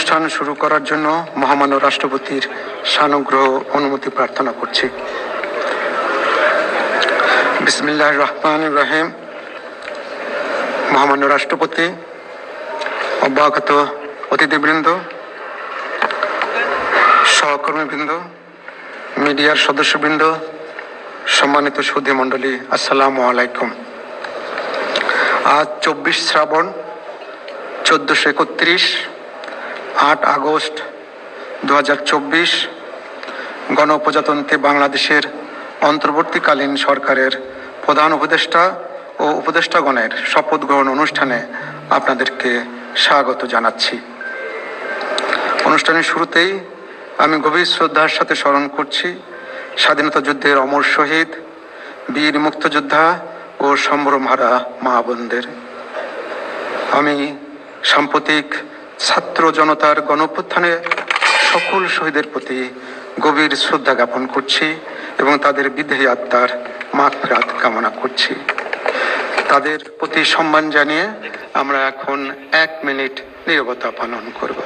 অনুষ্ঠান শুরু করার জন্য মহামান্য রাষ্ট্রপতির সানুগ্রহ অনুমতি প্রার্থনা করছি। বিসমিল্লাহির রহমানির রহিম। মহামান্য রাষ্ট্রপতি, অভ্যাগত অতিথিবৃন্দ, সহকর্মীবৃন্দ, মিডিয়ার সদস্যবৃন্দ, সম্মানিত সুধী মণ্ডলী, আসসালামু আলাইকুম। আজ 24 শ্রাবণ 1431, 8 আগস্ট 2024 গণপ্রজাতন্ত্রী বাংলাদেশের অন্তর্বর্তীকালীন সরকারের প্রধান উপদেষ্টা ও উপদেষ্টাগণের শপথ গ্রহণ অনুষ্ঠানে আপনাদেরকে স্বাগত জানাচ্ছি। অনুষ্ঠানের শুরুতেই আমি গভীর শ্রদ্ধার সাথে স্মরণ করছি স্বাধীনতা যুদ্ধের অমর শহীদ, বীর মুক্তিযোদ্ধা ও সম্ভ্রমহারা মা বোনদের। আমি সাম্প্রতিক ছাত্র জনতার গণঅভ্যুত্থানে সকল শহীদের প্রতি গভীর শ্রদ্ধা জ্ঞাপন করছি এবং তাদের বিদেহী আত্মার মাগফিরাত কামনা করছি। তাদের প্রতি সম্মান জানিয়ে আমরা এখন 1 মিনিট নীরবতা পালন করব।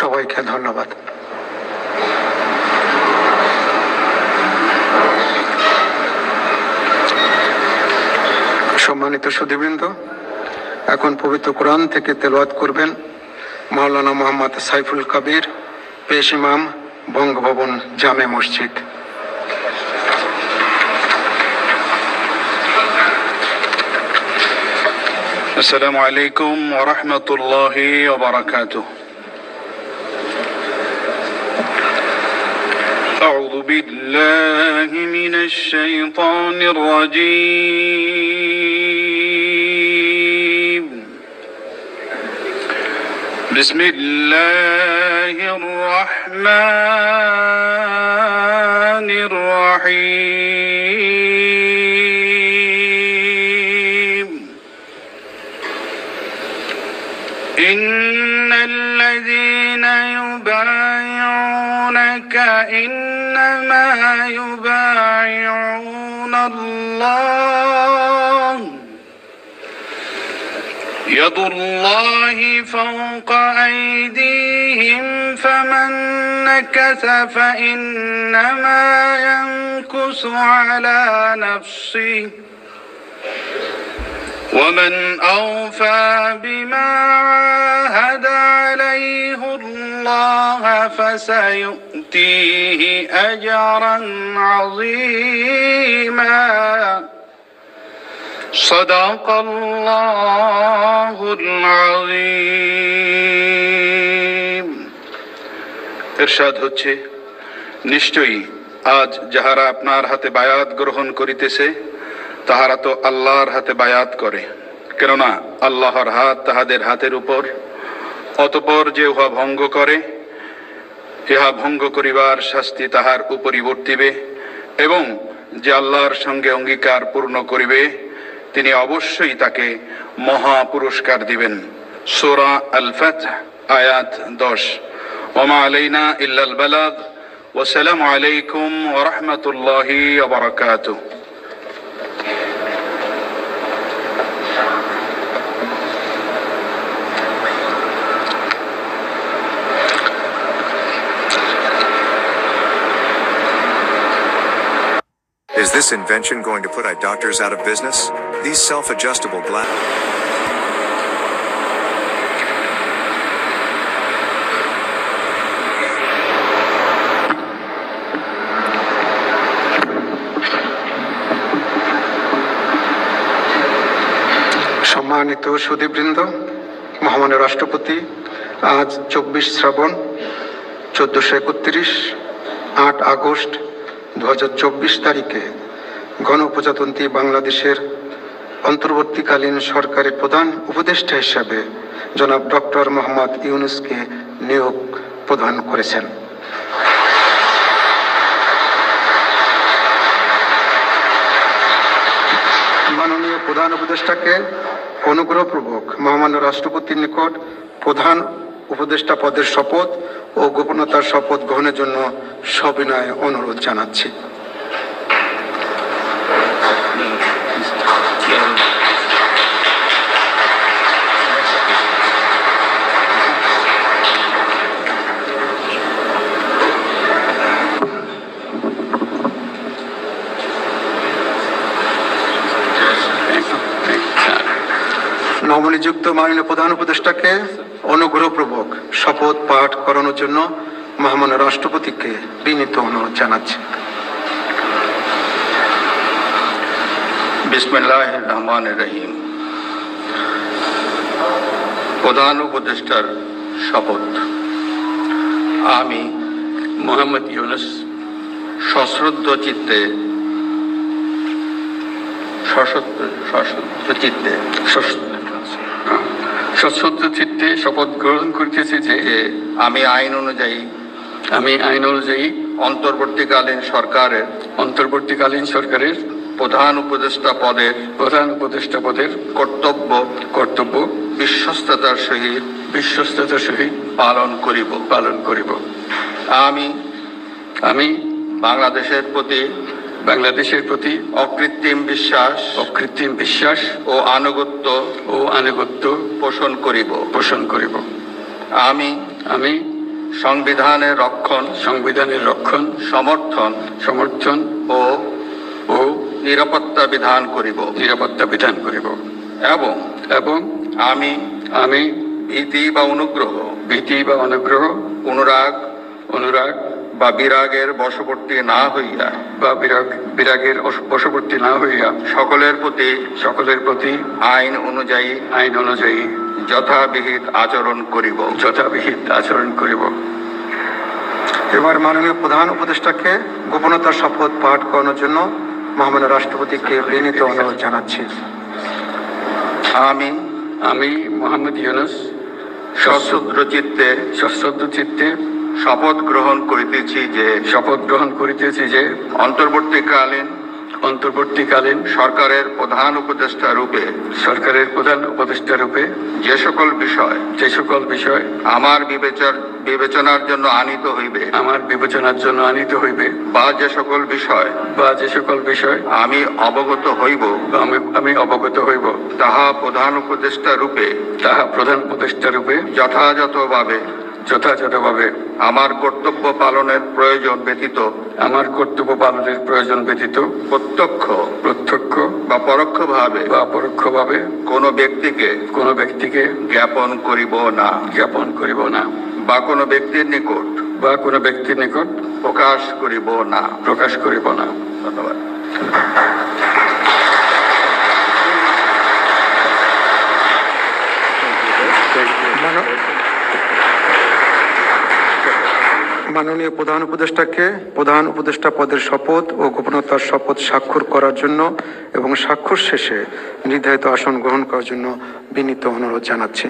সবাইকে ধন্যবাদ। সম্মানিত সুধীবৃন্দ, এখন পবিত্র কোরআন থেকে তেলাওয়াত করবেন মাওলানা মোহাম্মদ সাইফুল কবির, পেশ ইমাম, বঙ্গভবন জামে মসজিদ। السلام عليكم ورحمة الله وبركاته. أعوذ بالله من الشيطان الرجيم. بسم الله الرحمن الرحيم. إن الذين يبايعونك إنما يبايعون الله يد الله فوق أيديهم فمن نكث فإنما ينكث على نفسه ومن أوفى بما عاهد عليه الله فسيؤتيه أجرا عظيما. صدق الله العظيم. ইরশাদ হচ্ছে, নিশ্চয়ই আজ যাহারা আপনার হাতে বায়াত গ্রহণ করিতেছে তাহারা তো আল্লাহর হাতে বায়াত করে, কেননা আল্লাহর হাত তাহাদের হাতের উপর। অতঃপর যে উহা ভঙ্গ করে, ইহা ভঙ্গ করিবার শাস্তি তাহার উপরই বর্তিবে, এবং যে আল্লাহর সঙ্গে অঙ্গীকার পূর্ণ করিবে তিনি অবশ্যই তাকে মহা পুরস্কার দিবেন। সূরা আল ফাতহ আয়াত 10। ওমা আলাইনা ইল্লাল বালাগ। ওয়াসসালামু আলাইকুম ওয়া রাহমাতুল্লাহি ওয়া বারাকাতুহু। is Is this invention going to put eye doctors out of business? These self-adjustable glasses. সম্মানিত সুধীবৃন্দ, মহামান্য রাষ্ট্রপতি আজ 24 শ্রাবণ 1431 8 আগস্ট 2024 তারিখে গণপ্রজাতন্ত্রী বাংলাদেশের অন্তর্বর্তীকালীন সরকারের প্রধান উপদেষ্টা হিসাবে জনাব ডক্টর মোহাম্মদ ইউনূসকে নিয়োগ প্রদান করেছেন। মাননীয় প্রধান উপদেষ্টাকে অনুগ্রহপূর্বক মহামান্য রাষ্ট্রপতির নিকট প্রধান উপদেষ্টা পদের শপথ ও গোপনতার শপথ গ্রহণের জন্য সবিনয় অনুরোধ জানাচ্ছি। নবনিযুক্ত মাননীয় প্রধান উপদেষ্টাকে অনুগ্রহপূর্বক শপথ পাঠ করানোর জন্য মহামান্য রাষ্ট্রপতিকে বিনীত অনুরোধ জানাচ্ছি। বিসমিল্লাহির রহমানির রহিম। প্রধান উপদেষ্টার শপথ। আমি মোহাম্মদ ইউনূস সশ্রদ্ধ চিত্তে শপথ গ্রহণ করিতেছি যে আমি আইন অনুযায়ী অন্তর্বর্তীকালীন সরকারের প্রধান উপদেষ্টা পদের কর্তব্য বিশ্বস্ততার সহিত পালন করিব। আমি বাংলাদেশের প্রতি অকৃত্রিম বিশ্বাস ও আনুগত্য পোষণ করিব। আমি সংবিধানের রক্ষণ সমর্থন ও নিরাপত্তা বিধান করিব এবং আমি ভীতি বা অনুগ্রহ অনুরাগ বা বিরাগের বশবর্তী না হইয়া সকলের প্রতি আইন অনুযায়ী যথাবিহিত আচরণ করিব। এবার মাননীয় প্রধান উপদেষ্টাকে গোপনতার শপথ পাঠ করানোর জন্য মহামান্য রাষ্ট্রপতিকে বিনীত অনুরোধ জানাচ্ছি। আমি মোহাম্মদ ইউনূস সশ্রদ্ধ চিত্তে শপথ গ্রহণ করিতেছি যে অন্তর্বর্তীকালীন সরকারের প্রধান উপদেষ্টা রূপে যে সকল বিষয় আমার বিবেচনার জন্য আনিত হইবে বা যে সকল বিষয় আমি অবগত হইব তাহা প্রধান উপদেষ্টা রূপে যথাযথভাবে আমার কর্তব্য পালনের প্রয়োজন ব্যতীত প্রত্যক্ষ বা পরোক্ষভাবে কোনো ব্যক্তিকে জ্ঞাপন করিব না বা কোনো ব্যক্তির নিকট প্রকাশ করিব না। ধন্যবাদ। মাননীয় প্রধান উপদেষ্টাকে প্রধান উপদেষ্টা পদের শপথ ও গোপনতার শপথ স্বাক্ষর করার জন্য এবং স্বাক্ষর শেষে নির্ধারিত আসন গ্রহণ করার জন্য বিনীত অনুরোধ জানাচ্ছি।